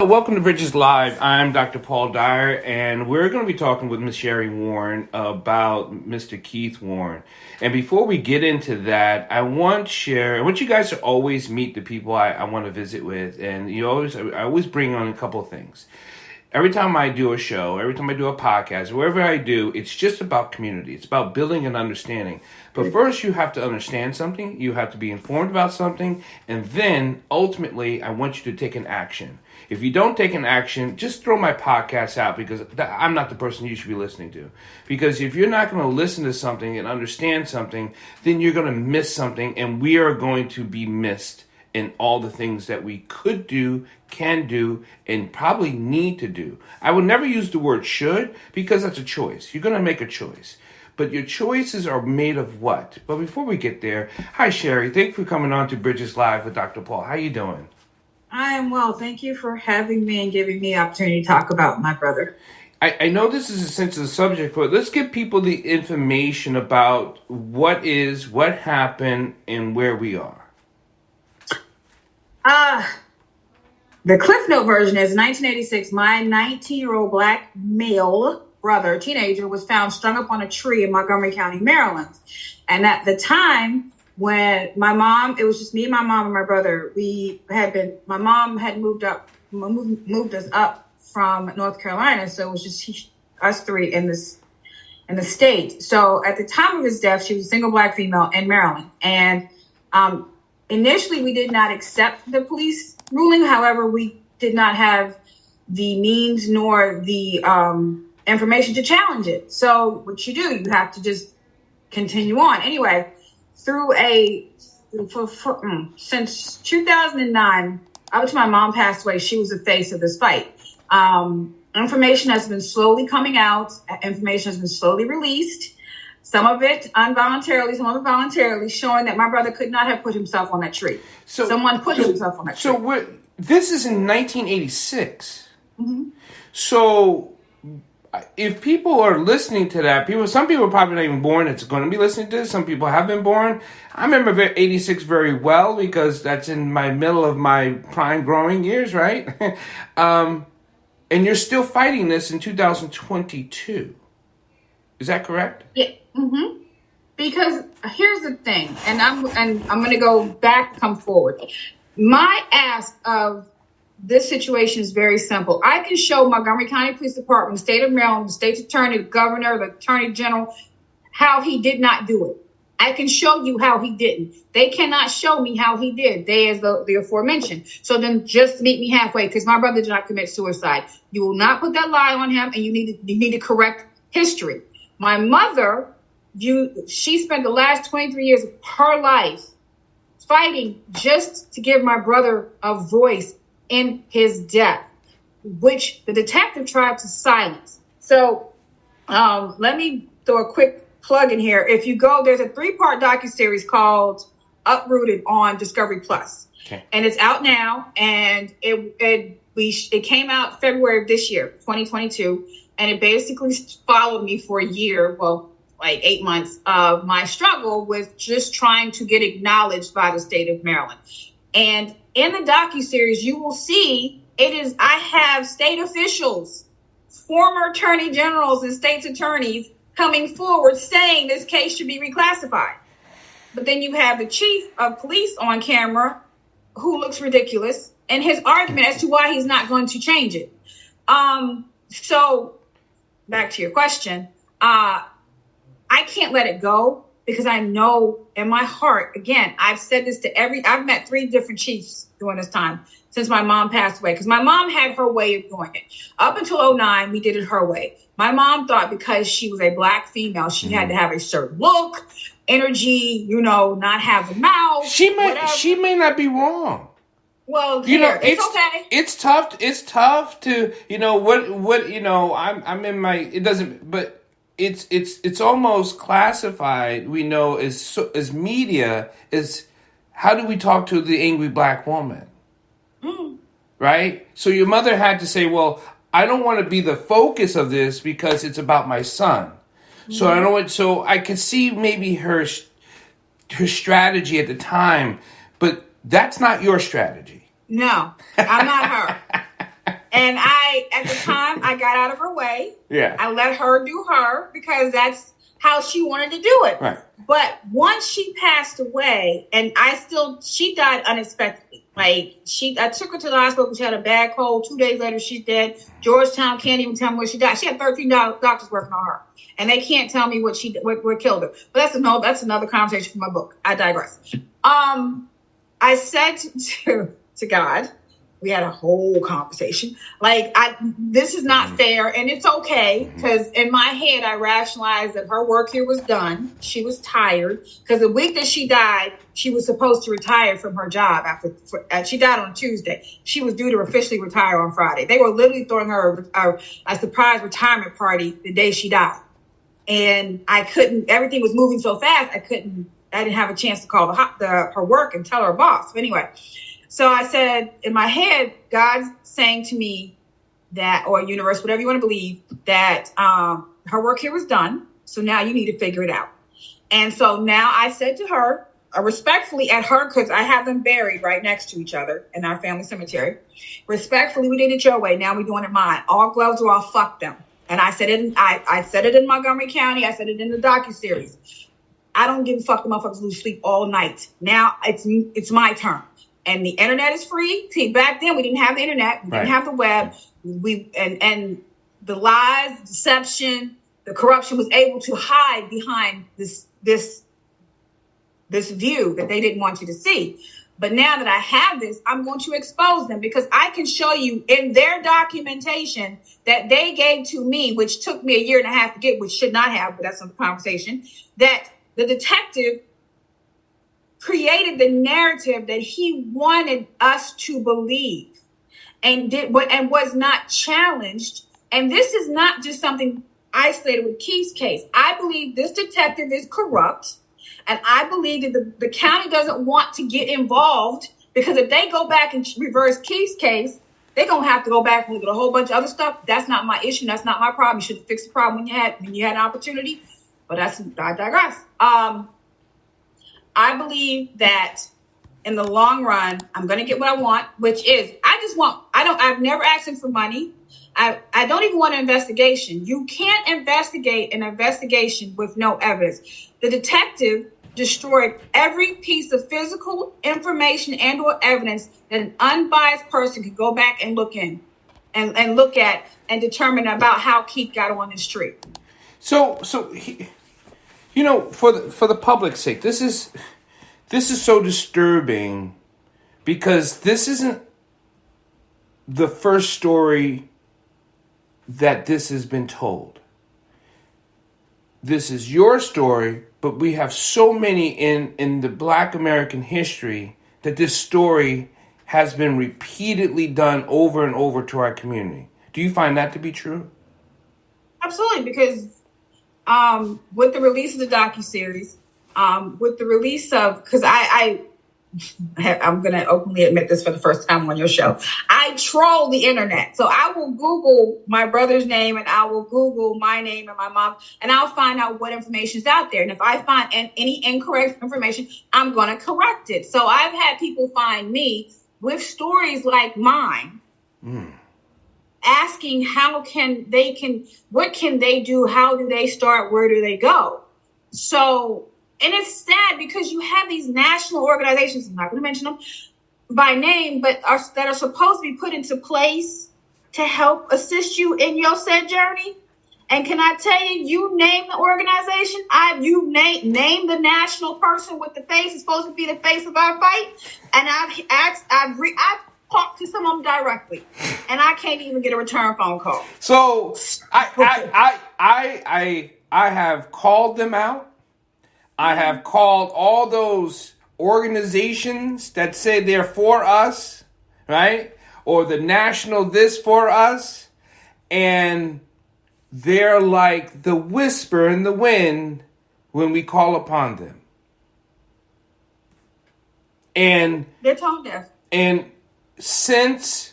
Welcome to Bridges Live. I'm Dr. Paul Dyer, and we're going to be talking with Miss Sherri Warren about Mr. Keith Warren. And before we get into that, I want you guys to always meet the people I want to visit with, and I always bring on a couple of things. Every time I do a show, every time I do a podcast, wherever I do, it's just about community. It's about building an understanding. But first, you have to understand something. You have to be informed about something. And then, ultimately, I want you to take an action. If you don't take an action, just throw my podcast out because I'm not the person you should be listening to. Because if you're not going to listen to something and understand something, then you're going to miss something. And we are going to be missed in all the things that we could do, can do, and probably need to do. I would never use the word should because that's a choice. You're going to make a choice. But your choices are made of what? But before we get there, hi Sherri. Thank you for coming on to Bridges Live with Dr. Paul. How you doing? I am well. Thank you for having me and giving me the opportunity to talk about my brother. I know this is a sensitive subject, but let's give people the information about what happened, and where we are. The Cliff Note version is 1986. My 19-year-old black male brother, teenager, was found strung up on a tree in Montgomery County, Maryland. And at the time when it was just me and my mom and my brother. My mom had moved us up from North Carolina. So it was just us three in the state. So at the time of his death, she was a single black female in Maryland. And, initially, we did not accept the police ruling. However, we did not have the means nor the information to challenge it. So what you do, you have to just continue on. Anyway, since 2009, up until my mom passed away, she was the face of this fight. Information has been slowly coming out. Information has been slowly released. Some of it involuntarily, some of it voluntarily, showing that my brother could not have put himself on that tree. Someone put himself on that tree. So this is in 1986. Mm-hmm. So if people are listening to that, some people are probably not even born. It's going to be listening to this. Some people have been born. I remember 86 very well because that's in my middle of my prime growing years, right? And you're still fighting this in 2022. Is that correct? Yeah. Mm-hmm. Because here's the thing, and I'm going to go back, come forward. My ask of this situation is very simple. I can show Montgomery County Police Department, the state of Maryland, the state's attorney, the governor, the attorney general, how he did not do it. I can show you how he didn't. They cannot show me how he did. They, as the aforementioned. So then just meet me halfway, because my brother did not commit suicide. You will not put that lie on him, and you need to correct history. My mother, she spent the last 23 years of her life fighting just to give my brother a voice in his death, which the detective tried to silence. So let me throw a quick plug in here. If you go, there's a 3-part docuseries called Uprooted on Discovery Plus. Okay. And it's out now, and it came out February of this year, 2022. And it basically followed me for a year, like 8 months of my struggle with just trying to get acknowledged by the state of Maryland. And in the docuseries, you will see I have state officials, former attorney generals and state's attorneys coming forward saying this case should be reclassified. But then you have the chief of police on camera who looks ridiculous in his argument as to why he's not going to change it. So back to your question, I can't let it go because I know in my heart, again, I've said this I've met 3 different chiefs during this time since my mom passed away, because my mom had her way of doing it. Up until 2009, we did it her way. My mom thought because she was a black female, she had to have a certain look, energy, not have the mouth. She may not be wrong. Well, it's okay. It's tough. It's tough to, I'm in my, it doesn't, but it's almost classified, we know, as media, is how do we talk to the angry black woman? Right? So your mother had to say, well, I don't want to be the focus of this because it's about my son. So I could see maybe her strategy at the time, but that's not your strategy. No, I'm not her. I got out of her way. Yeah. I let her do her because that's how she wanted to do it. Right. But once she passed away, and she died unexpectedly. Like I took her to the hospital. She had a bad cold. 2 days later, she's dead. Georgetown can't even tell me where she died. She had 13 doctors working on her, and they can't tell me what killed her. But that's another conversation for my book. I digress. I said to God, we had a whole conversation. Like, this is not fair, and it's okay, because in my head, I rationalized that her work here was done. She was tired, because the week that she died, she was supposed to retire from her job. She died on Tuesday. She was due to officially retire on Friday. They were literally throwing her a surprise retirement party the day she died. And I couldn't, everything was moving so fast, I didn't have a chance to call her work and tell her boss. But anyway, so I said in my head, God's saying to me that, or universe, whatever you want to believe, that her work here was done. So now you need to figure it out. And so now I said to her, respectfully at her, because I have them buried right next to each other in our family cemetery. Respectfully, we did it your way. Now we're doing it mine. All gloves are off. Fuck them. And I said it. I said it in Montgomery County. I said it in the docuseries. I don't give a fuck. The motherfuckers lose sleep all night. Now it's my turn. And the internet is free. See, back then we didn't have the internet. We didn't have the web. And the lies, deception, the corruption was able to hide behind this view that they didn't want you to see. But now that I have this, I'm going to expose them, because I can show you in their documentation that they gave to me, which took me a year and a half to get, which should not have, but that's another conversation, that the detective created the narrative that he wanted us to believe and was not challenged. And this is not just something isolated with Keith's case. I believe this detective is corrupt. And I believe that the county doesn't want to get involved, because if they go back and reverse Keith's case, they're going to have to go back and look at a whole bunch of other stuff. That's not my issue. That's not my problem. You should have fixed the problem when you had an opportunity. But I digress. I believe that in the long run, I'm going to get what I want, which is I've never asked him for money. I don't even want an investigation. You can't investigate an investigation with no evidence. The detective destroyed every piece of physical information and or evidence that an unbiased person could go back and look at and determine about how Keith got on this tree. So for the public's sake, this is so disturbing, because this isn't the first story that this has been told. This is your story, but we have so many in the Black American history that this story has been repeatedly done over and over to our community. Do you find that to be true? Absolutely, because with the release of the docuseries, with the release of, because I'm going to openly admit this for the first time on your show, I troll the internet. So I will Google my brother's name, and I will Google my name and my mom, and I'll find out what information is out there. And if I find any incorrect information, I'm going to correct it. So I've had people find me with stories like mine, asking what can they do? How do they start? Where do they go? So, and it's sad, because you have these national organizations, I'm not going to mention them by name, but that are supposed to be put into place to help assist you in your said journey. And can I tell you, you name the organization, name the national person with the face is supposed to be the face of our fight. And I've talked to some of them directly, and I can't even get a return phone call. So I have called them out. I have called all those organizations that say they're for us, right? Or the national this for us. And they're like the whisper in the wind when we call upon them. And they're tone deaf. And since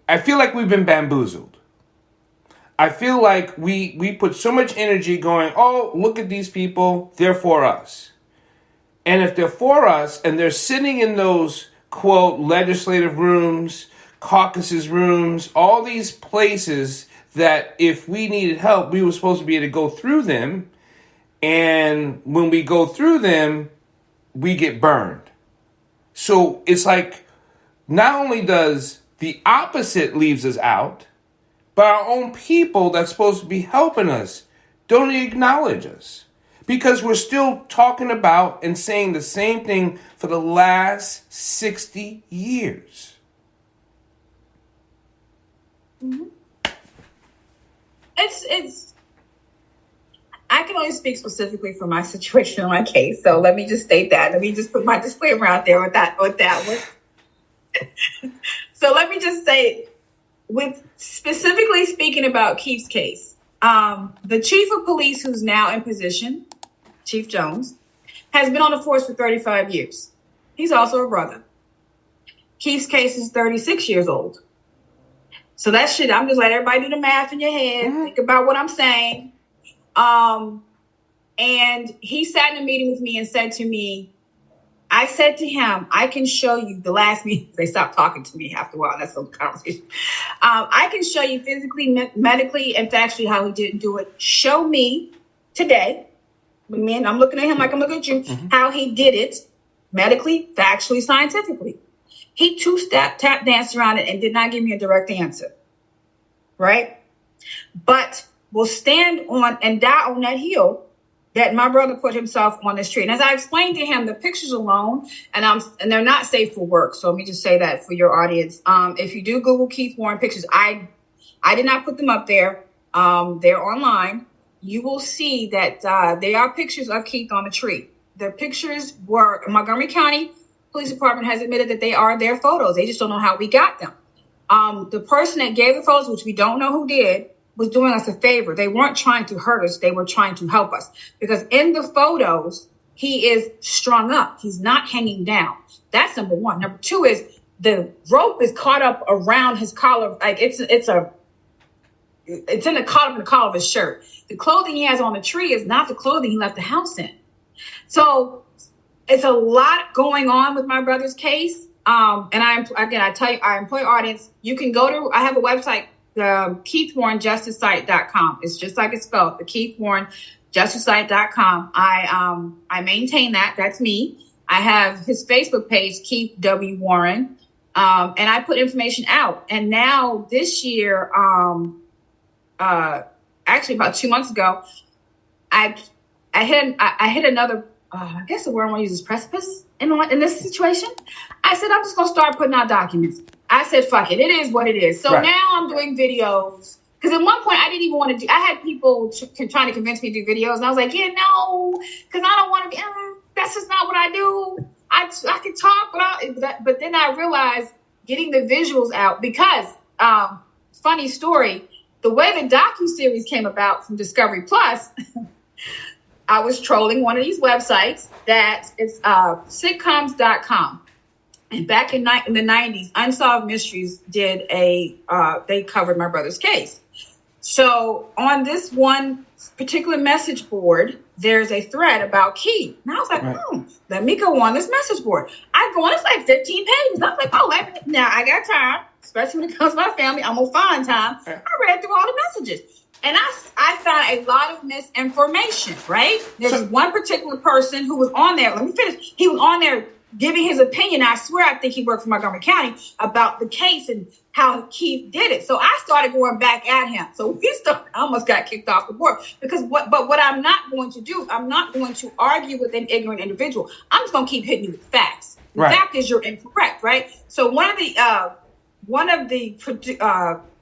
I feel like we've been bamboozled. I feel like we put so much energy going, oh, look at these people, they're for us. And if they're for us and they're sitting in those, quote, legislative rooms, caucuses rooms, all these places that if we needed help, we were supposed to be able to go through them. And when we go through them, we get burned. So it's like not only does the opposite leaves us out, but our own people that's supposed to be helping us don't acknowledge us. Because we're still talking about and saying the same thing for the last 60 years. Mm-hmm. I can only speak specifically for my situation in my case. So let me just state that. Let me just put my disclaimer out there with that one. So let me just say, with specifically speaking about Keith's case, the chief of police who's now in position, Chief Jones, has been on the force for 35 years. He's also a brother. Keith's case is 36 years old. So that shit, I'm just letting everybody do the math in your head. Mm-hmm. Think about what I'm saying. And he sat in a meeting with me and said to me, I said to him, I can show you the last meeting. They stopped talking to me after a while. That's the conversation. I can show you physically, medically, and factually how he didn't do it. Show me today. Man, I'm looking at him like I'm looking at you. Mm-hmm. How he did it medically, factually, scientifically. He two-step tap danced around it and did not give me a direct answer. Right? But will stand on and die on that hill that my brother put himself on this tree. And as I explained to him, the pictures alone, and they're not safe for work. So let me just say that for your audience. If you do Google Keith Warren pictures, I did not put them up there. They're online. You will see that they are pictures of Keith on the tree. The pictures were, Montgomery County Police Department has admitted that they are their photos. They just don't know how we got them. The person that gave the photos, which we don't know who did, was doing us a favor. They weren't trying to hurt us. They were trying to help us. Because in the photos, he is strung up. He's not hanging down. That's number one. Number two is the rope is caught up around his collar. Like it's in the collar of his shirt. The clothing he has on the tree is not the clothing he left the house in. So it's a lot going on with my brother's case. And I tell you, our employee audience, you can go to, I have a website, the KeithWarrenJusticeSite.com. It's just like it's spelled, the KeithWarrenJusticeSite.com. I maintain that. That's me. I have his Facebook page, Keith W. Warren. And I put information out. And now this year, actually about 2 months ago, I hit another, I guess the word I want to use is precipice in this situation. I said, I'm just going to start putting out documents. I said, fuck it. It is what it is. So right. Now I'm doing videos. Because at one point I didn't even want to do, I had people trying to convince me to do videos. And I was like, yeah, no, because I don't want to be, that's just not what I do. I can talk, but then I realized getting the visuals out because, funny story, the way the docuseries came about from Discovery Plus, I was trolling one of these websites that is sitcoms.com. And back in the 90s, Unsolved Mysteries did they covered my brother's case. So on this one particular message board, there's a thread about Keith. And I was like, let me go on this message board. I go on, it's like 15 pages. I was like, now I got time, especially when it comes to my family. I'm going to find time. I read through all the messages. And I found a lot of misinformation, right? There's one particular person who was on there. Let me finish. He was on there giving his opinion. I swear, I think he worked for Montgomery County about the case and how Keith did it. So I started going back at him. So I almost got kicked off the board because what I'm not going to do, I'm not going to argue with an ignorant individual. I'm just going to keep hitting you with facts. The fact is you're incorrect, right? So one of the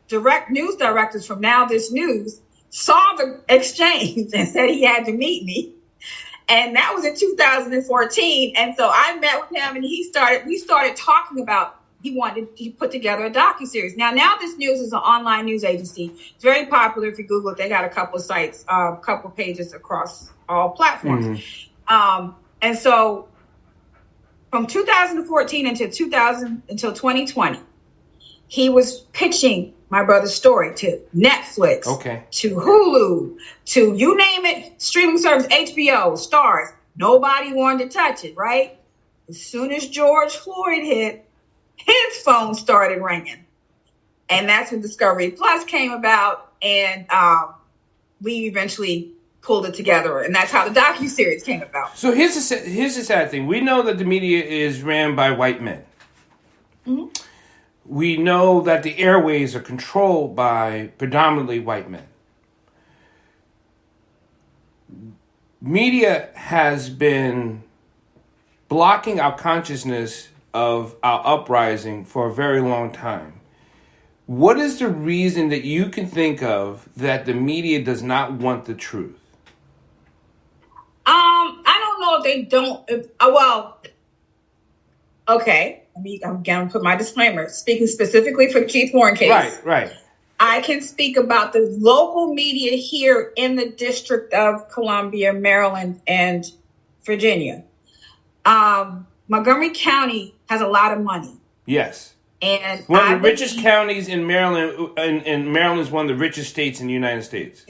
direct news directors from Now This News saw the exchange and said he had to meet me. And that was in 2014. And so I met with him and we started talking about, he put together a docuseries. Now This News is an online news agency. It's very popular. If you Google it, they got a couple of sites, a couple of pages across all platforms. Mm-hmm. And so from 2014 until 2020, he was pitching my brother's story to Netflix, to Hulu, to you name it, streaming service, HBO, Stars. Nobody wanted to touch it, right? As soon as George Floyd hit, his phone started ringing. And that's when Discovery Plus came about, and we eventually pulled it together, and that's how the docuseries came about. So here's the sad thing. We know that the media is ran by white men. Mm-hmm. We know that the airways are controlled by predominantly white men. Media has been blocking our consciousness of our uprising for a very long time. What is the reason that you can think of that the media does not want the truth? I don't know if they don't. Okay. I'm going to put my disclaimer. Speaking specifically for the Keith Warren case. Right. I can speak about the local media here in the District of Columbia, Maryland, and Virginia. Montgomery County has a lot of money. Yes. And one of the richest counties in Maryland, and Maryland is one of the richest states in the United States.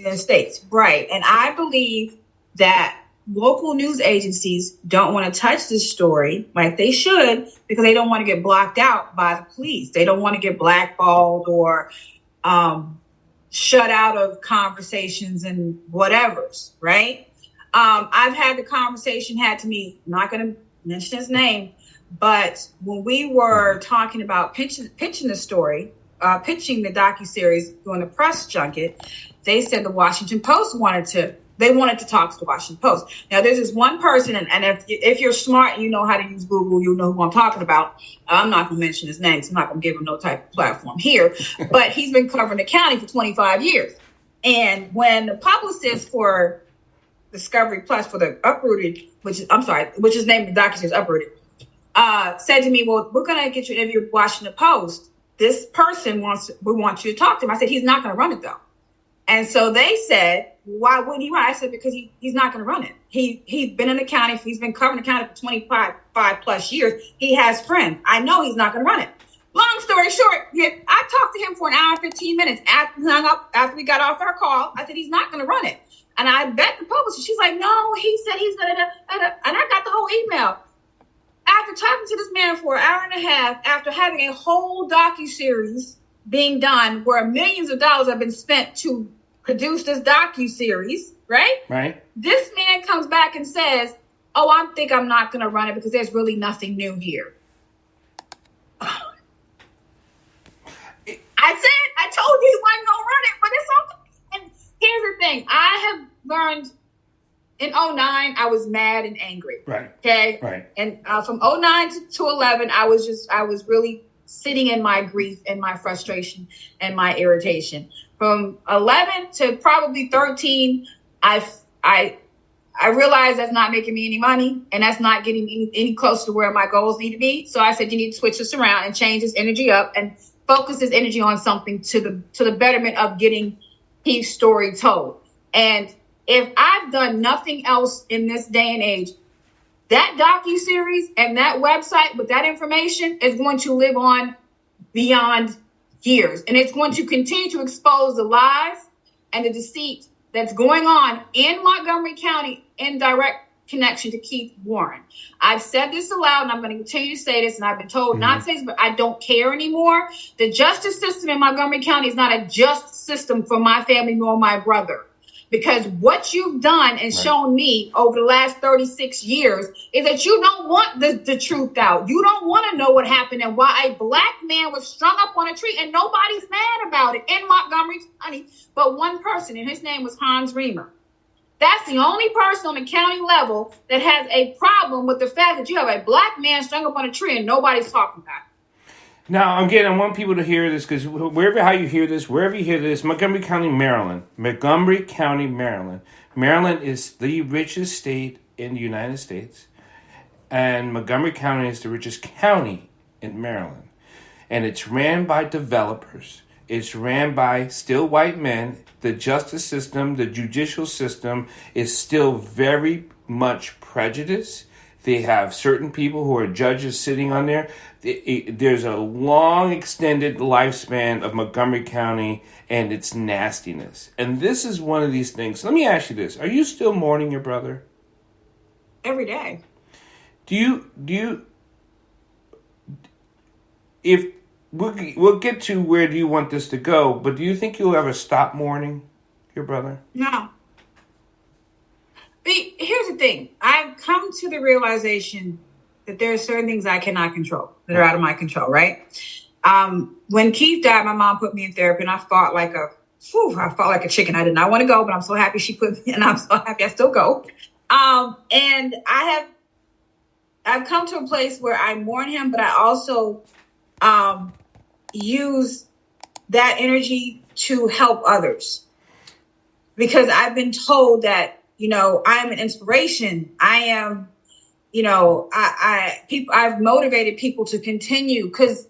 Right. And I believe that local news agencies don't want to touch this story like they should because they don't want to get blocked out by the police. They don't want to get blackballed or shut out of conversations and whatever's, right? I've had the conversation had to me, I'm not going to mention his name, but when we were talking about pitching the story, pitching the docuseries during the press junket, they said the Washington Post wanted to talk to the Washington Post. Now, there's this one person, and if you're smart and you know how to use Google, you know who I'm talking about. I'm not going to mention his name, so I'm not going to give him no type of platform here. But he's been covering the county for 25 years. And when the publicist for Discovery Plus for the Uprooted, which is named the docuseries Uprooted, said to me, well, we're going to get you an interview with Washington Post. This person we want you to talk to him. I said, he's not going to run it, though. And so they said, why wouldn't he run? I said, because he's not going to run it. He's been in the county. He's been covering the county for 25 plus years. He has friends. I know he's not going to run it. Long story short, I talked to him for an hour and 15 minutes after we got off our call. I said, he's not going to run it. And I bet the publisher, she's like, no, he said he's going to, and I got the whole email. After talking to this man for an hour and a half, after having a whole docuseries being done where millions of dollars have been spent to produce this docuseries, right? Right. This man comes back and says, oh, I'm not going to run it because there's really nothing new here. I told you he wasn't going to run it, but it's okay. And here's the thing. I have learned in 2009, I was mad and angry. Right. Okay. Right. And from 2009 to 2011, I was really sitting in my grief and my frustration and my irritation. From 11 to probably 13, I realized that's not making me any money and that's not getting me any closer to where my goals need to be. So I said, you need to switch this around and change this energy up and focus this energy on something to the betterment of getting Keith's story told. And if I've done nothing else in this day and age, that docuseries and that website with that information is going to live on beyond years. And it's going to continue to expose the lies and the deceit that's going on in Montgomery County in direct connection to Keith Warren. I've said this aloud and I'm going to continue to say this, and I've been told not to say this, but I don't care anymore. The justice system in Montgomery County is not a just system for my family nor my brother. Because what you've done and shown me over the last 36 years is that you don't want the truth out. You don't want to know what happened and why a black man was strung up on a tree, and nobody's mad about it in Montgomery County but one person, and his name was Hans Reamer. That's the only person on the county level that has a problem with the fact that you have a black man strung up on a tree and nobody's talking about it. Now, again, I want people to hear this because wherever you hear this, Montgomery County, Maryland. Maryland is the richest state in the United States, and Montgomery County is the richest county in Maryland. And it's ran by developers. It's ran by still white men. The justice system, the judicial system is still very much prejudiced. They have certain people who are judges sitting on there. There's a long extended lifespan of Montgomery County and its nastiness. And this is one of these things. Let me ask you this. Are you still mourning your brother? Every day. Do you if we'll get to where do you want this to go, but do you think you'll ever stop mourning your brother? No. But here's the thing. I've come to the realization that there are certain things I cannot control that are out of my control, right? When Keith died, my mom put me in therapy, and I fought like a chicken. I did not want to go, but I'm so happy she put me, and I'm so happy I still go. And I've come to a place where I mourn him, but I also use that energy to help others, because I've been told that, I'm an inspiration. I am, I've motivated people to continue, because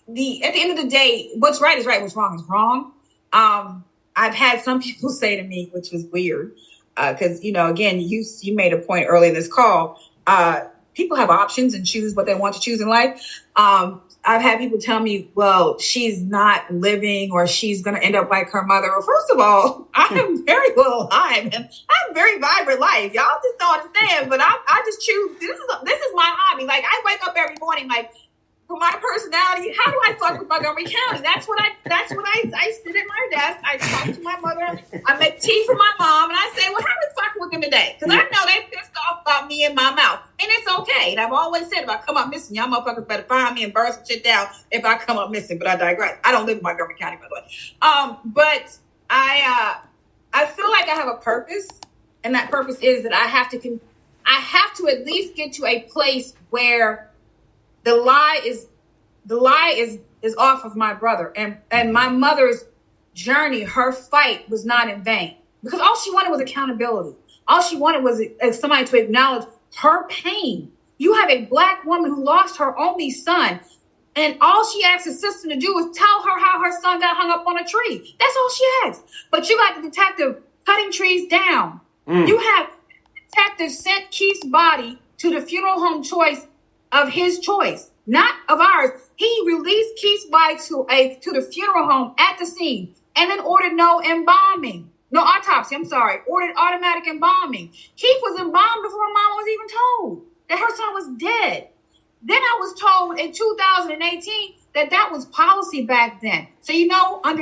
at the end of the day, what's right is right, what's wrong is wrong. I've had some people say to me, which was weird, because, again, you made a point early in this call. People have options and choose what they want to choose in life. I've had people tell me, well, she's not living, or she's going to end up like her mother. Well, first of all, I am very well alive and I have a very vibrant life. Y'all just don't understand, but I just choose. This is my hobby. Like, I wake up every morning, like, for my personality, how do I fuck with Montgomery County? That's what I sit at my desk. I talk to my mother. I make tea for my mom, and I say, well, how are we fucking with them today? Because I know they pissed off about me and my mouth. And it's okay. And I've always said, if I come up missing, y'all motherfuckers better find me and burn some shit down if I come up missing. But I digress. I don't live in Montgomery County, by the way. But I feel like I have a purpose, and that purpose is that I have to at least get to a place where the lie is off of my brother, and my mother's journey, her fight was not in vain, because all she wanted was accountability. All she wanted was somebody to acknowledge her pain. You have a Black woman who lost her only son, and all she asked her sister to do was tell her how her son got hung up on a tree. That's all she asked. But you got the detective cutting trees down. You have detective sent Keith's body to the funeral home choice of his choice, not of ours. He released Keith's body to the funeral home at the scene, and then ordered no autopsy. Ordered automatic embalming. Keith was embalmed before Mama was even told that her son was dead. Then I was told in 2018 that was policy back then. So what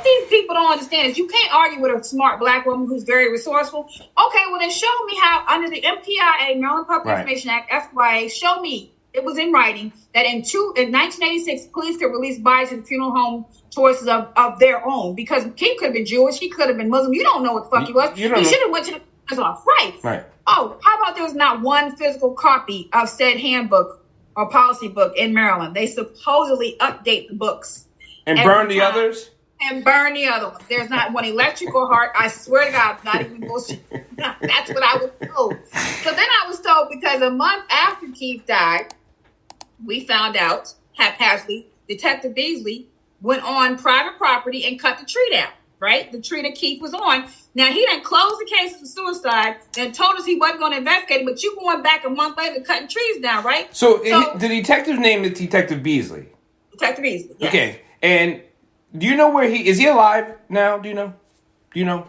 these people don't understand is you can't argue with a smart Black woman who's very resourceful. Okay, well then show me how under the MPIA, Maryland Public Information Act, FYA, show me it was in writing that in 1986 police could release bodies to the funeral home choices of their own, because Keith could have been Jewish, he could have been Muslim. You don't know what the fuck he was. He should have went to the off. Right. Oh, how about there was not one physical copy of said handbook or policy book in Maryland? They supposedly update the books and burn the others. And burn the other ones. There's not one electrical heart. I swear to God, not even bullshit. That's what I was told. So then I was told, because a month after Keith died, we found out haphazardly, Detective Beasley went on private property and cut the tree down. Right? The tree that Keith was on. Now, he done closed the case for suicide and told us he wasn't going to investigate it, but you going back a month later cutting trees down, right? So the detective's name is Detective Beasley. Detective Beasley, yes. Okay. And do you know where is he alive now? Do you know?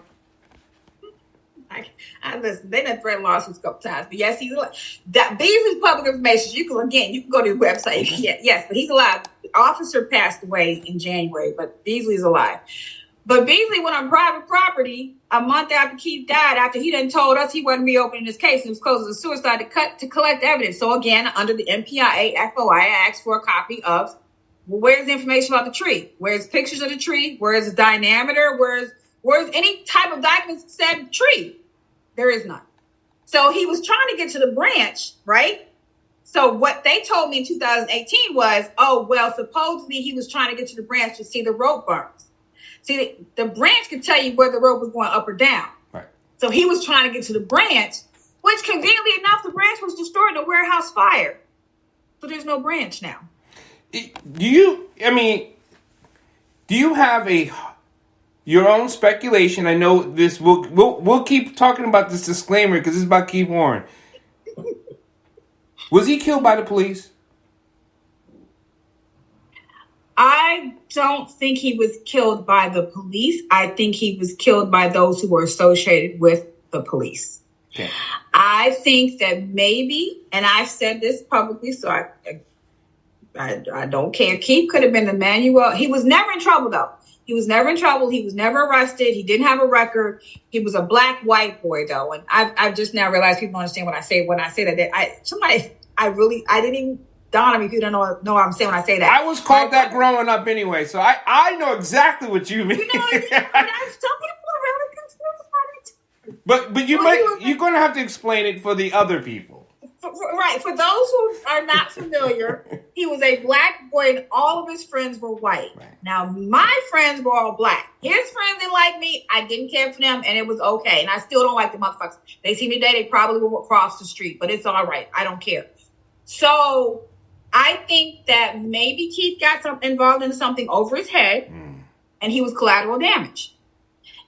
I listen, they done threatened lawsuits a couple times, but yes, he's alive. That Beasley's public information, you can go to the website. Yes, but he's alive. The officer passed away in January, but Beasley's alive. But Beasley went on private property a month after Keith died, after he done told us he wasn't reopening his case and was closed as a suicide to collect evidence. So again, under the MPIA FOI, I asked for a copy of, where's the information about the tree? Where's pictures of the tree? Where's the diameter? Where's any type of documents that said tree? There is none. So he was trying to get to the branch, right? So what they told me in 2018 was, supposedly he was trying to get to the branch to see the rope burns. See, the branch could tell you where the rope was going up or down. Right. So he was trying to get to the branch, which conveniently enough, the branch was destroyed in a warehouse fire. So there's no branch now. Do you have your own speculation? I know this. We'll keep talking about this disclaimer because it's about Keith Warren. Was he killed by the police? I don't think he was killed by the police. I think he was killed by those who were associated with the police. Okay. I think that maybe, and I've said this publicly, so I don't care. Keith could have been Emmanuel. He was never in trouble, though. He was never in trouble. He was never arrested. He didn't have a record. He was a black white boy, though. And I've just now realized people understand when I say that. I didn't even dawn on me if you don't know what I'm saying when I say that. I was called that growing up anyway, so I know exactly what you mean. Some people are really confused about it. But you're going to have to explain it for the other people. Right. For those who are not familiar, he was a black boy and all of his friends were white. Right. Now, my friends were all black. His friends didn't like me. I didn't care for them, and it was okay. And I still don't like the motherfuckers. They see me today, they probably will cross the street, but it's all right. I don't care. So I think that maybe Keith got involved in something over his head, and he was collateral damage.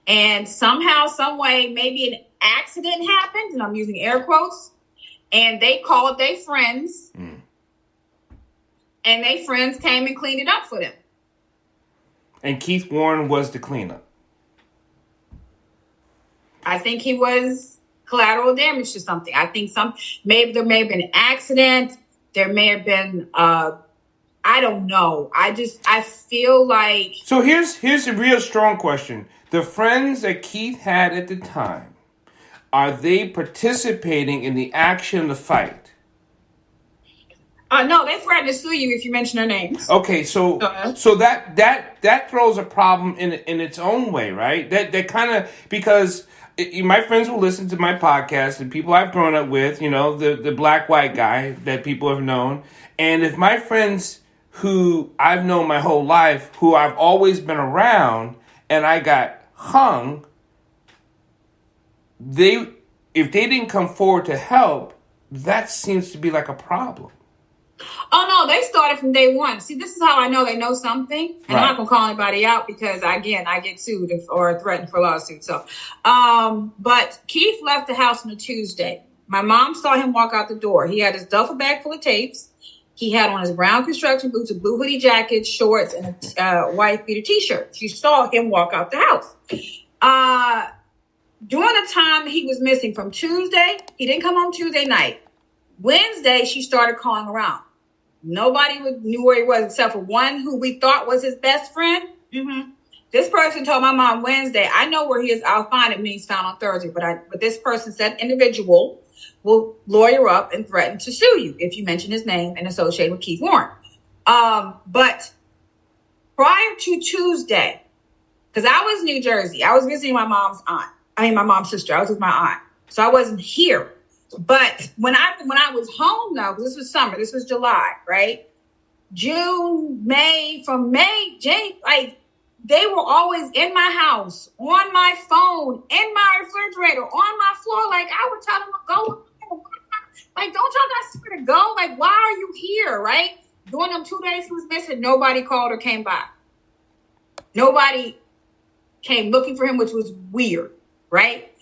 And somehow, some way, maybe an accident happened, and I'm using air quotes, and they called their friends, and their friends came and cleaned it up for them. And Keith Warren was the cleanup. I think he was collateral damage to something. I think maybe there may have been an accident. There may have been, I don't know. I feel like. So here's a real strong question. The friends that Keith had at the time, are they participating in the action of the fight? No, they threatened to sue you if you mention their names. Okay, so that throws a problem in its own way, right? That kind of, because my friends will listen to my podcast, and people I've grown up with, the black white guy that people have known, and if my friends who I've known my whole life, who I've always been around, and I got hung, if they didn't come forward to help, that seems to be like a problem. Oh, no, they started from day one. See, this is how I know they know something. And I'm not going to call anybody out because, again, I get sued or threatened for a lawsuit. So, but Keith left the house on a Tuesday. My mom saw him walk out the door. He had his duffel bag full of tapes. He had on his brown construction boots, a blue hoodie jacket, shorts, and a white beater T-shirt. She saw him walk out the house. During the time he was missing from Tuesday, he didn't come home Tuesday night. Wednesday, she started calling around. Nobody knew where he was except for one who we thought was his best friend. Mm-hmm. This person told my mom Wednesday, I know where he is. I'll find him when he's found on Thursday. But this person said individual will lawyer up and threaten to sue you if you mention his name and associate with Keith Warren. But prior to Tuesday, because I was in New Jersey, I was visiting my mom's sister. I was with my aunt. So I wasn't here. But when I was home, though, because this was summer, this was July, right? June, May, they were always in my house, on my phone, in my refrigerator, on my floor. Like, I would tell them to go. Like, don't y'all got somewhere to go? Like, why are you here, right? During them 2 days he was missing, nobody called or came by. Nobody came looking for him, which was weird, right?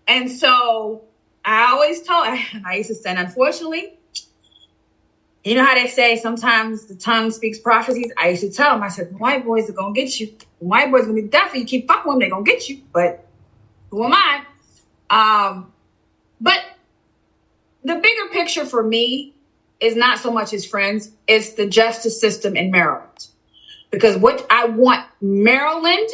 And so I always told, I used to say, unfortunately, you know how they say sometimes the tongue speaks prophecies? I used to tell them, I said, the white boys are going to get you. The white boys are going to be definitely, you keep fucking with them, they're going to get you. But who am I? But the bigger picture for me is not so much his friends, it's the justice system in Maryland. Because what I want Maryland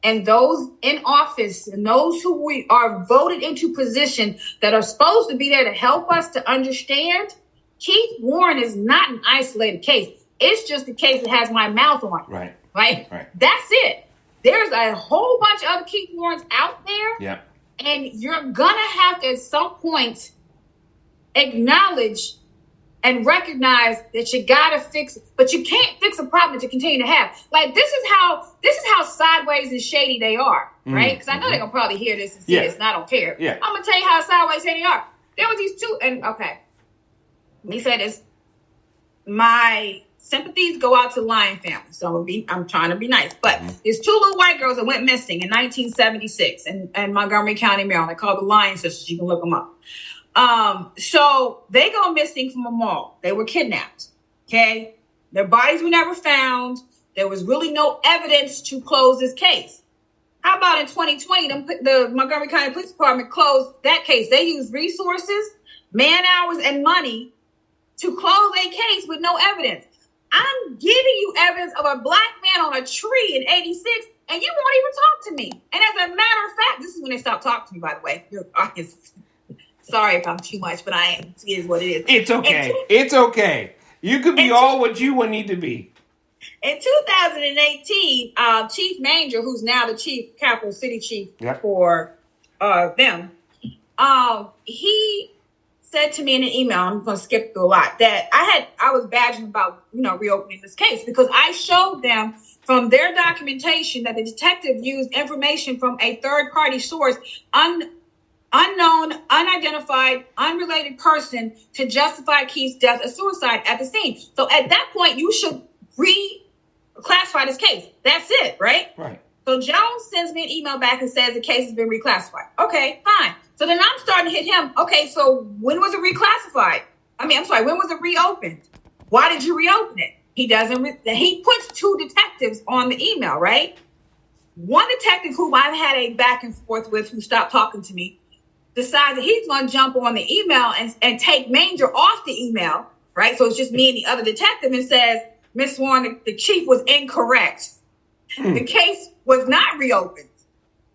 and those in office and those who we are voted into position that are supposed to be there to help us to understand, Keith Warren is not an isolated case. It's just a case that has my mouth on it. Right. That's it. There's a whole bunch of other Keith Warrens out there. Yeah. And you're going to have to at some point acknowledge and recognize that you got to fix it. But you can't fix a problem that you continue to have. Like, this is how sideways and shady they are, right? Because I know they're going to probably hear this and see this, and I don't care. Yeah. I'm going to tell you how sideways they are. There were these two, and okay, let me say this. My sympathies go out to the Lyon family, so I'm trying to be nice. But there's two little white girls that went missing in 1976 in Montgomery County, Maryland. They're called the Lyon sisters. You can look them up. So they go missing from a mall. They were kidnapped. Okay. Their bodies were never found. There was really no evidence to close this case. How about in 2020, the Montgomery County Police Department closed that case. They used resources, man hours, and money to close a case with no evidence. I'm giving you evidence of a black man on a tree in 86, and you won't even talk to me. And as a matter of fact, this is when they stopped talking to me, by the way. Sorry if I'm too much, but I am. It is what it is. It's okay. It's okay. You could be all what you would need to be. In 2018, Chief Manger, who's now the chief, capital city chief for them, he said to me in an email, I'm going to skip through a lot, that I was badgering about, reopening this case because I showed them from their documentation that the detective used information from a third party source, unknown, unidentified, unrelated person to justify Keith's death as suicide at the scene. So at that point, you should reclassify this case. That's it, right? Right. So Jones sends me an email back and says the case has been reclassified. Okay, fine. So then I'm starting to hit him. Okay, so when was it reclassified? When was it reopened? Why did you reopen it? He puts two detectives on the email, right? One detective who I've had a back and forth with, who stopped talking to me, decides that he's going to jump on the email and take Manger off the email, right? So it's just me and the other detective, and says, Miss Warren, the chief was incorrect. The case was not reopened.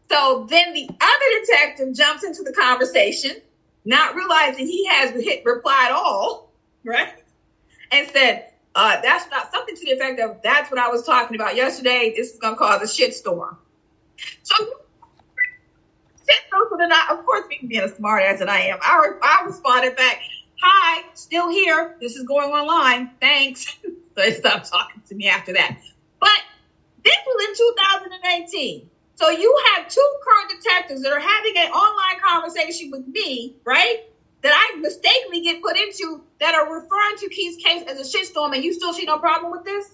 So then the other detective jumps into the conversation, not realizing he has hit reply all, right? And said, that's not something to the effect of, that's what I was talking about yesterday. This is going to cause a shitstorm. So of course, me being a smart ass that I am, I responded back, hi, still here. This is going online. Thanks. So they stopped talking to me after that. But this was in 2018. So you have two current detectives that are having an online conversation with me, right? That I mistakenly get put into, that are referring to Keith's case as a shitstorm, and you still see no problem with this?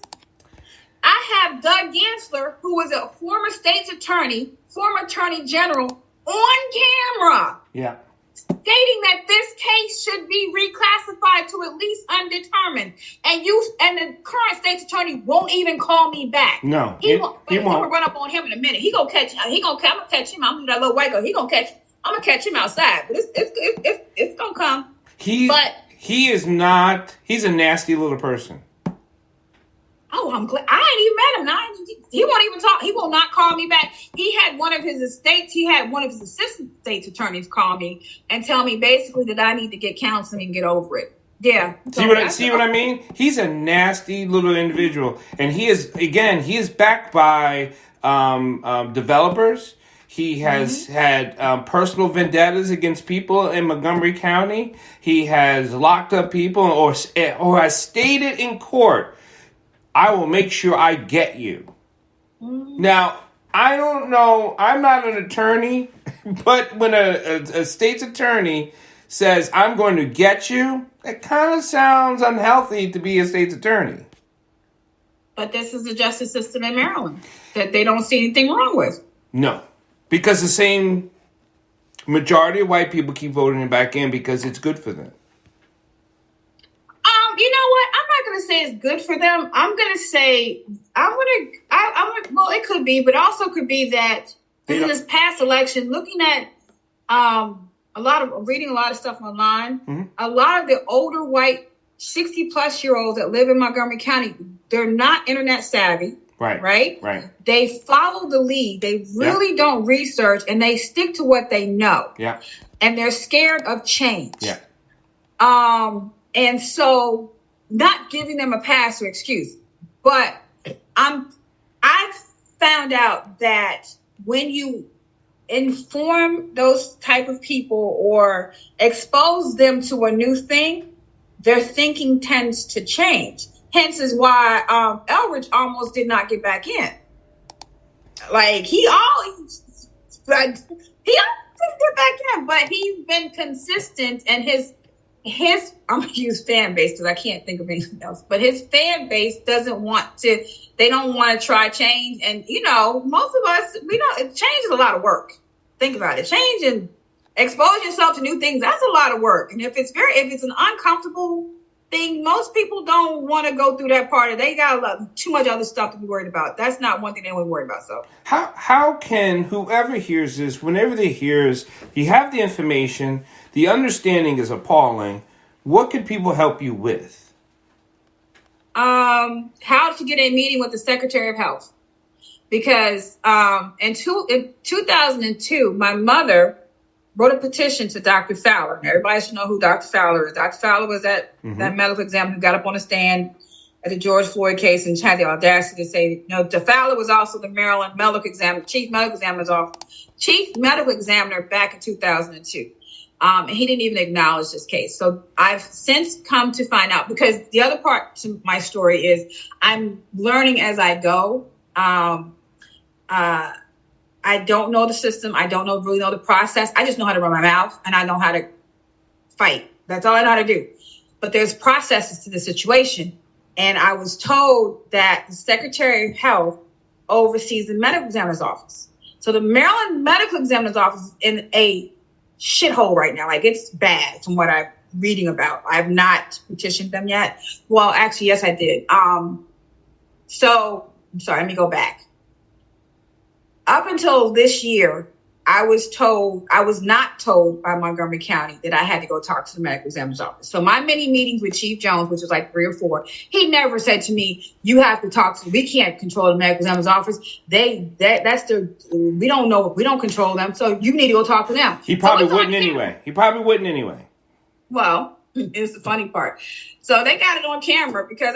I have Doug Gansler, who was a former state's attorney, former attorney general, on camera. Yeah. Stating that this case should be reclassified to at least undetermined, and the current state's attorney won't even call me back. No, he won't. I'm gonna run up on him in a minute. I'm gonna catch him. I'm gonna do that little white girl. I'm gonna catch him outside. But it's gonna come. He's a nasty little person. Oh, I'm glad. I ain't even met him. He won't even talk. He will not call me back. He had one of his assistant state's attorneys call me and tell me basically that I need to get counseling and get over it. Yeah. See what I mean? He's a nasty little individual. And he is backed by developers. He has had personal vendettas against people in Montgomery County. He has locked up people or has stated in court, I will make sure I get you. Now, I don't know. I'm not an attorney, but when a state's attorney says, I'm going to get you, it kind of sounds unhealthy to be a state's attorney. But this is the justice system in Maryland that they don't see anything wrong with. No, because the same majority of white people keep voting him back in because it's good for them. You know what? I'm not going to say it's good for them. I'm going to say, well, it could be, but also could be that in this past election, looking at reading a lot of stuff online, a lot of the older white 60 plus year olds that live in Montgomery County, they're not internet savvy. Right. They follow the lead. They really don't research, and they stick to what they know. Yeah. And they're scared of change. Yeah. And so, not giving them a pass or excuse, but I've found out that when you inform those type of people or expose them to a new thing, their thinking tends to change. Hence is why Elridge almost did not get back in. Like he always get back in, but he's been consistent, and his I'm gonna use fan base because I can't think of anything else, but his fan base they don't want to try change. And most of us, change is a lot of work. Think about it. Change and expose yourself to new things, that's a lot of work. And if it's an uncomfortable thing, most people don't want to go through that part. They got too much other stuff to be worried about. That's not one thing they want to worry about. So how can whoever hears this, whenever they hears, you have the information, the understanding is appalling. What could people help you with? how to get a meeting with the Secretary of Health. Because in 2002, my mother wrote a petition to Dr. Fowler. And everybody should know who Dr. Fowler is. Dr. Fowler was that medical examiner who got up on the stand at the George Floyd case and had the audacity to say, the Fowler was also the Maryland medical examiner, chief medical examiner back in 2002. And he didn't even acknowledge this case. So I've since come to find out, because the other part to my story is I'm learning as I go. I don't know the system. I don't really know the process. I just know how to run my mouth and I know how to fight. That's all I know how to do. But there's processes to the situation. And I was told that the Secretary of Health oversees the medical examiner's office. So the Maryland medical examiner's office is in a shithole right now. Like, it's bad from what I'm reading about. I've not petitioned them yet. Well, actually, yes, I did. So I'm sorry, let me go back. Up until this year, I was not told by Montgomery County that I had to go talk to the medical examiner's office. So my many meetings with Chief Jones, which was like 3 or 4, he never said to me, you have to talk to, we can't control the medical examiner's office. We don't control them. So you need to go talk to them. He probably wouldn't anyway. Well, it's the funny part. So they got it on camera because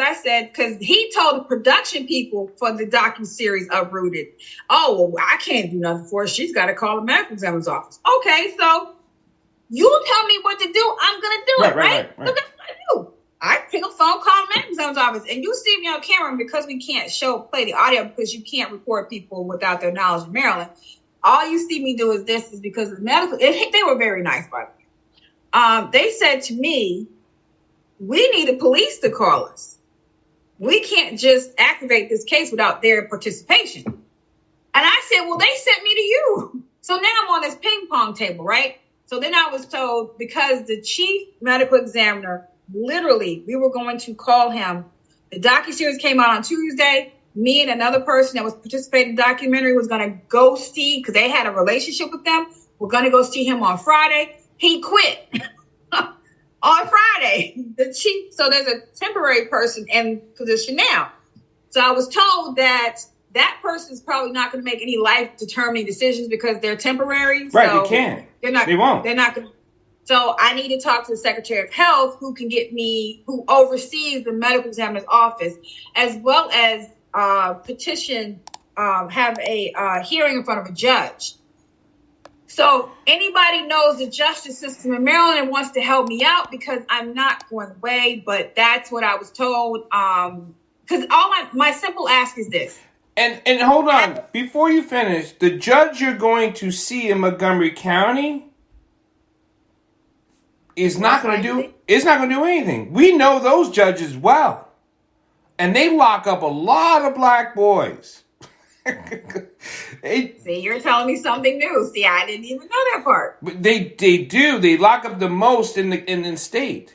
he told the production people for the docuseries Uprooted, oh, well, I can't do nothing for her. She's got to call the medical examiner's office. Okay, so you tell me what to do. I'm going to do it, right? So that's what I do. I pick a phone, call the medical examiner's office, and you see me on camera because we can't play the audio because you can't report people without their knowledge in Maryland. All you see me do is because the they were very nice, by the way. They said to me, we need the police to call us. We can't just activate this case without their participation. And I said, well, they sent me to you. So now I'm on this ping pong table, right? So then I was told, because the chief medical examiner, literally, we were going to call him. The docuseries came out on Tuesday. Me and another person that was participating in the documentary was going to go see, because they had a relationship with them. We're going to go see him on Friday. He quit on Friday. The chief. So there's a temporary person in position now. So I was told that person is probably not going to make any life-determining decisions because they're temporary. Right, so they can't. They won't. They're not going to. So I need to talk to the Secretary of Health who oversees the medical examiner's office, as well as petition, have a hearing in front of a judge. So anybody knows the justice system in Maryland and wants to help me out, because I'm not going away, but that's what I was told. Because my simple ask is this. And hold on, before you finish, the judge you're going to see in Montgomery County is not going to do anything. We know those judges well, and they lock up a lot of black boys. See, you're telling me something new. See, I didn't even know that part. But they do. They lock up the most in the state.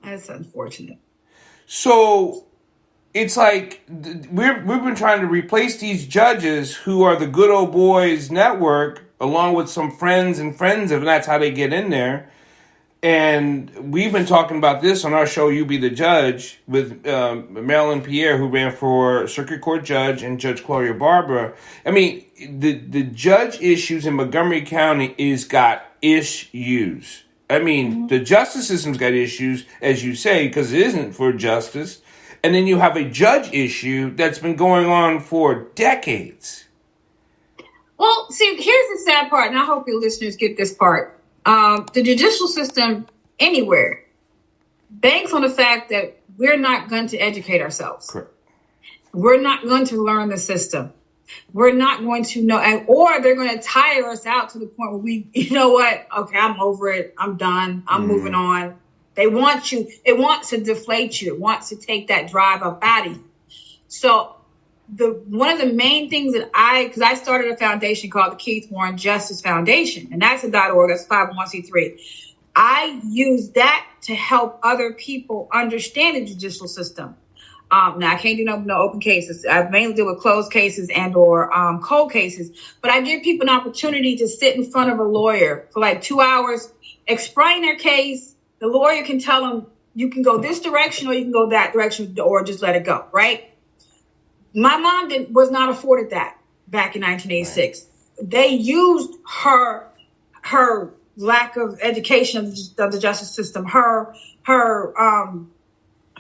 That's unfortunate. So it's like we've been trying to replace these judges who are the good old boys network, along with some friends, and that's how they get in there. And we've been talking about this on our show, You Be the Judge, with Marilyn Pierre, who ran for Circuit Court Judge, and Judge Claudia Barbara. I mean, the judge issues in Montgomery County is got issues. I mean, the justice system's got issues, as you say, because it isn't for justice. And then you have a judge issue that's been going on for decades. Well, see, here's the sad part, and I hope your listeners get this part. The judicial system anywhere banks on the fact that we're not going to educate ourselves. Correct. We're not going to learn the system. We're not going to know, or they're going to tire us out to the point where you know what? Okay, I'm over it. I'm done. I'm moving on. It wants to deflate you. It wants to take that drive up out of you. So one of the main things that because I started a foundation called the Keith Warren Justice Foundation, and that's a .org, that's 501c3. I use that to help other people understand the judicial system. Now I can't do no open cases. I mainly deal with closed cases and or cold cases, but I give people an opportunity to sit in front of a lawyer for like 2 hours, explain their case. The lawyer can tell them you can go this direction or you can go that direction or just let it go, right? My mom was not afforded that back in 1986. Right. They used her lack of education of the justice system, her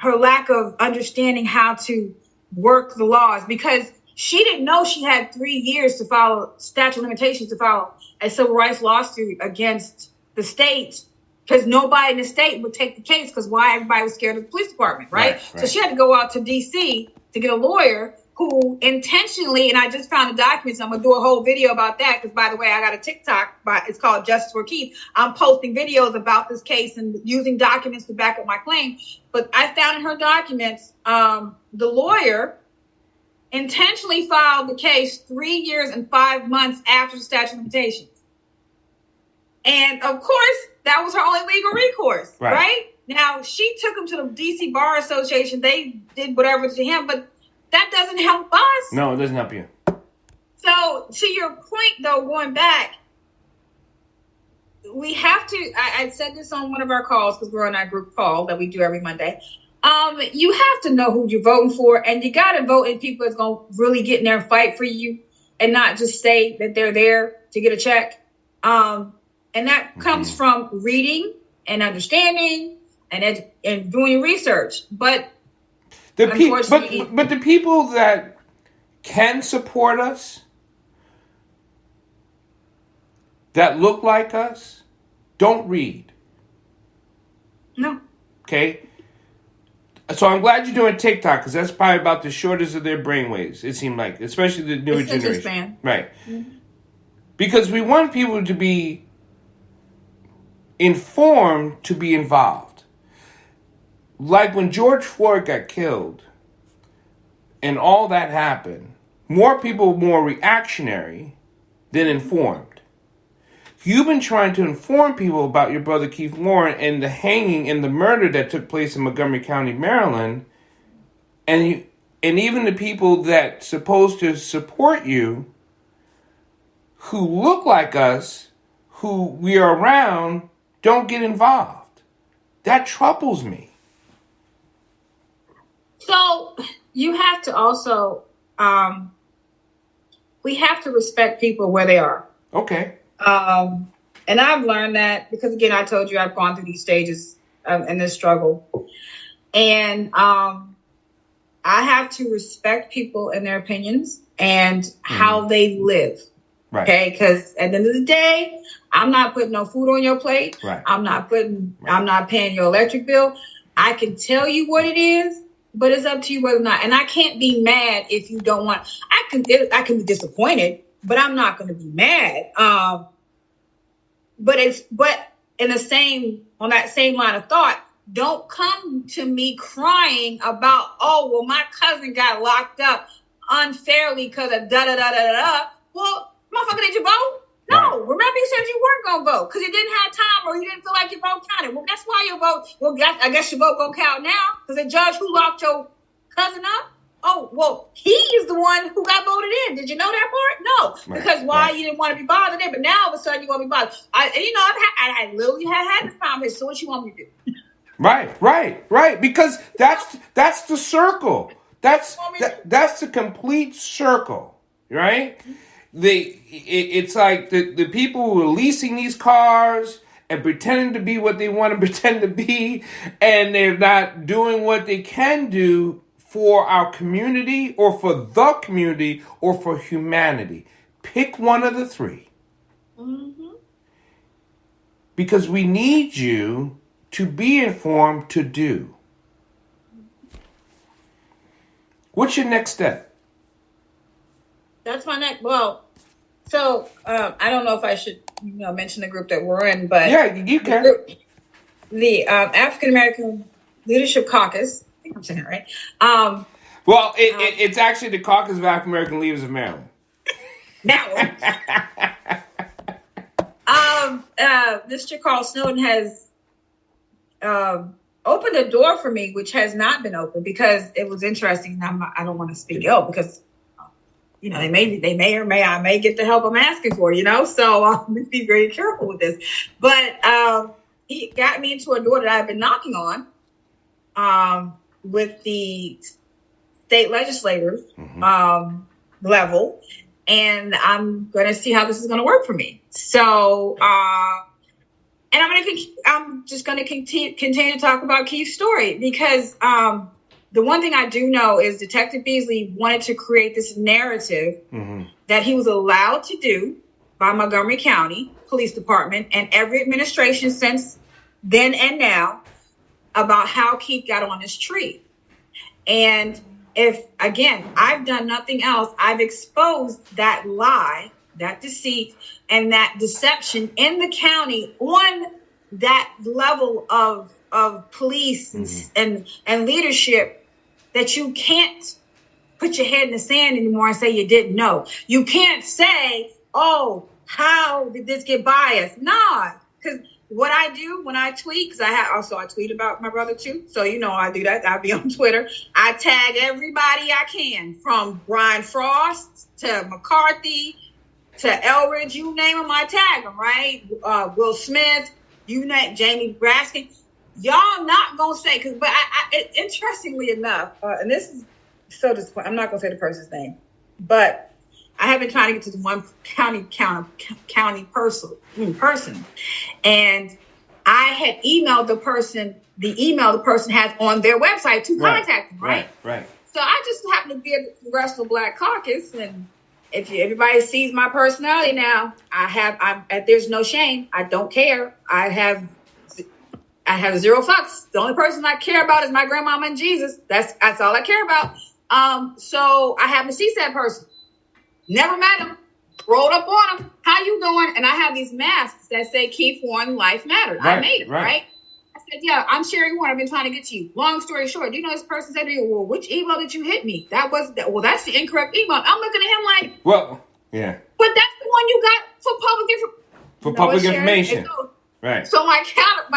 lack of understanding how to work the laws, because she didn't know she had 3 years to file statute of limitations to file a civil rights lawsuit against the state, because nobody in the state would take the case, because why? Everybody was scared of the police department, right? So she had to go out to D.C. to get a lawyer who intentionally, and I just found the documents. I'm going to do a whole video about that, because, by the way, I got a TikTok, it's called Justice for Keith. I'm posting videos about this case and using documents to back up my claim. But I found in her documents, the lawyer intentionally filed the case 3 years and 5 months after the statute of limitations. And, of course, that was her only legal recourse, right? Now, she took him to the D.C. Bar Association. They did whatever to him, but that doesn't help us. No, it doesn't help you. So, to your point, though, going back, we have to, I said this on one of our calls, because we're on our group call that we do every Monday. You have to know who you're voting for, and you got to vote in people that's going to really get in there and fight for you, and not just say that they're there to get a check. And that comes from reading and understanding and doing research. But but the people that can support us, that look like us, don't read. No. Okay? So I'm glad you're doing TikTok, because that's probably about the shortest of their brainwaves, it seemed like, especially the newer generation. Right. Mm-hmm. Because we want people to be informed, to be involved. Like when George Floyd got killed and all that happened, more people were more reactionary than informed. You've been trying to inform people about your brother Keith Warren and the hanging and the murder that took place in Montgomery County, Maryland, and even the people that supposed to support you, who look like us, who we are around, don't get involved. That troubles me. So you have to also, we have to respect people where they are. Okay. And I've learned that because, again, I told you I've gone through these stages in this struggle. And I have to respect people and their opinions and how they live. Right. Okay, because at the end of the day, I'm not putting no food on your plate. Right. I'm not paying your electric bill. I can tell you what it is, but it's up to you whether or not. And I can't be mad if you don't want. I can be disappointed, but I'm not going to be mad. But in the same, on that same line of thought, don't come to me crying about, oh, well, my cousin got locked up unfairly because of da-da-da-da-da. Well, motherfucker, did you vote? No. Right. Remember you said you weren't going to vote because you didn't have time or you didn't feel like your vote counted. Well, that's why your vote, I guess your vote going to count now because the judge who locked your cousin up, oh, well, he is the one who got voted in. Did you know that part? No. Right. Because why you didn't want to be bothered there, but now all of a sudden you're going to be bothered. I literally had this conversation. So what you want me to do? Right. Because that's the circle. That's the complete circle, right? It's like the people who are leasing these cars and pretending to be what they want to pretend to be, and they're not doing what they can do for our community or for the community or for humanity. Pick one of the three. Mm-hmm. Because we need you to be informed to do. What's your next step? That's my next. Well, so I don't know if I should, mention the group that we're in, but yeah, you can. The African American Leadership Caucus. I think I'm saying it right. It's actually the Caucus of African American Leaders of Maryland. That one. Mr. Carl Snowden has opened a door for me, which has not been open because it was interesting. I don't want to speak ill because, they may or I may get the help I'm asking for, so I'm going to be very careful with this. But he got me into a door that I've been knocking on, with the state legislators level, and I'm going to see how this is going to work for me. So, and I'm just going to continue to talk about Keith's story, because the one thing I do know is Detective Beasley wanted to create this narrative that he was allowed to do by Montgomery County Police Department and every administration since then and now about how Keith got on this tree. And if, again, I've done nothing else, I've exposed that lie, that deceit, and that deception in the county on that level of police and leadership, that you can't put your head in the sand anymore and say you didn't know. You can't say, oh, how did this get biased? Nah, because what I do when I tweet, because I tweet about my brother too. So, I do that. I'll be on Twitter. I tag everybody I can, from Brian Frost to McCarthy to Elridge, you name them, I tag them, right? Will Smith, you name Jamie Braskin. Y'all not going to say, but interestingly enough, and this is so disappointing, I'm not going to say the person's name, but I have been trying to get to the one county person. And I had emailed the person, the email the person has on their website to contact them, right? Right. So I just happened to be at the Congressional Black Caucus, and if everybody sees my personality now, there's no shame. I don't care. I have zero fucks. The only person I care about is my grandmama and Jesus. That's all I care about. So I happen to see that person. Never met him. Rolled up on him. How you doing? And I have these masks that say Keith Warren Life Mattered. I made it, right? I said, yeah, I'm Sherri Warren. I've been trying to get to you. Long story short, this person said to me, well, which email did you hit me? Well, that's the incorrect email. I'm looking at him like, well, yeah. But that's the one you got for public information. Right. So my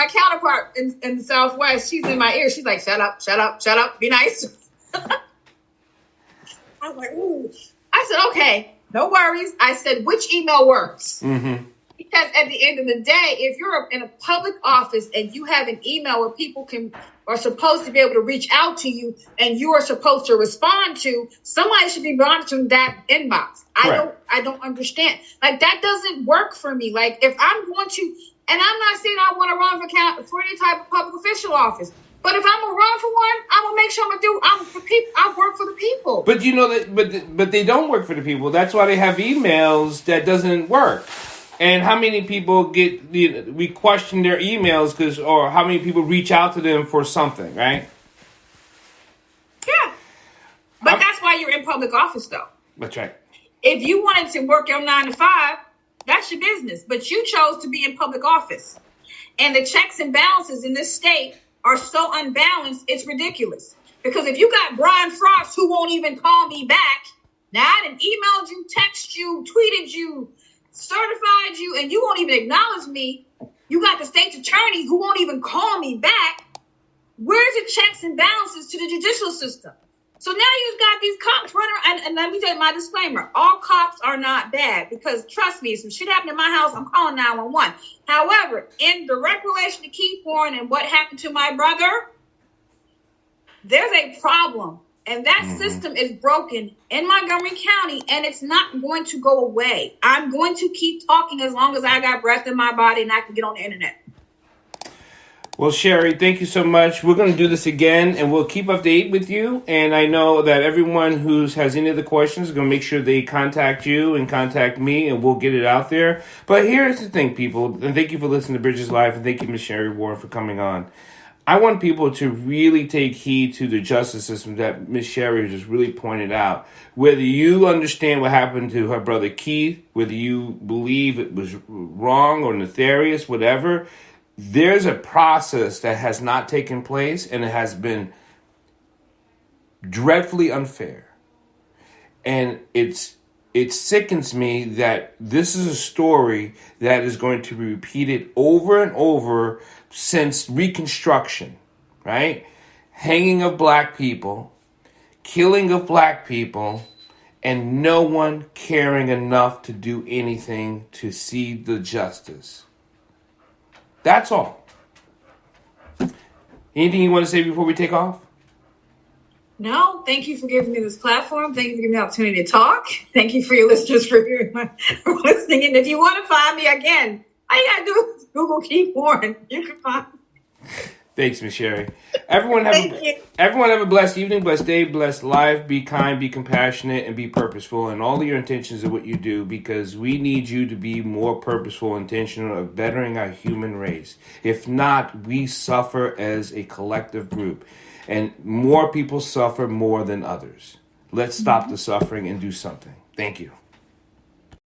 counterpart in the Southwest, she's in my ear. She's like, shut up, be nice. I was like, ooh. I said, okay, no worries. I said, which email works? Because at the end of the day, if you're in a public office and you have an email where people are supposed to be able to reach out to you and you are supposed to respond to, somebody should be monitoring that inbox. I don't understand. Like, that doesn't work for me. Like, if I'm going to, and I'm not saying I want to run for any type of public official office, but if I'm gonna run for one, I'm gonna make sure I'm for people. I work for the people. But but they don't work for the people. That's why they have emails that doesn't work. And how many people we question their emails or how many people reach out to them for something, right? Yeah, but that's why you're in public office, though. That's right. If you wanted to work your 9 to 5, that's your business. But you chose to be in public office, and the checks and balances in this state are so unbalanced, it's ridiculous. Because if you got Brian Frost who won't even call me back, now I done emailed you, texted you, tweeted you, certified you, and you won't even acknowledge me. You got the state's attorney who won't even call me back. Where's the checks and balances to the judicial system? So now you've got these cops running, and let me tell you my disclaimer. All cops are not bad, because trust me, if some shit happened in my house, I'm calling 911. However, in direct relation to Keith Warren and what happened to my brother, there's a problem. And that system is broken in Montgomery County, and it's not going to go away. I'm going to keep talking as long as I got breath in my body and I can get on the internet. Well, Sherri, thank you so much. We're going to do this again, and we'll keep up to date with you. And I know that everyone who has any other questions is going to make sure they contact you and contact me, and we'll get it out there. But here's the thing, people, and thank you for listening to Bridges Live, and thank you, Ms. Sherri Warren, for coming on. I want people to really take heed to the justice system that Ms. Sherri just really pointed out. Whether you understand what happened to her brother Keith, whether you believe it was wrong or nefarious, whatever, there's a process that has not taken place, and it has been dreadfully unfair. And it sickens me that this is a story that is going to be repeated over and over since Reconstruction, right? Hanging of black people, killing of black people, and no one caring enough to do anything to see the justice. That's all. Anything you want to say before we take off? No, thank you for giving me this platform. Thank you for giving me the opportunity to talk. Thank you for your listeners for listening. And if you want to find me again, all you got to do is Google Keith Warren. You can find me. Thanks, Miss Sherri. Everyone have a blessed evening, blessed day, blessed life. Be kind, be compassionate, and be purposeful in all of your intentions of what you do, because we need you to be more purposeful, intentional of bettering our human race. If not, we suffer as a collective group, and more people suffer more than others. Let's stop the suffering and do something. Thank you.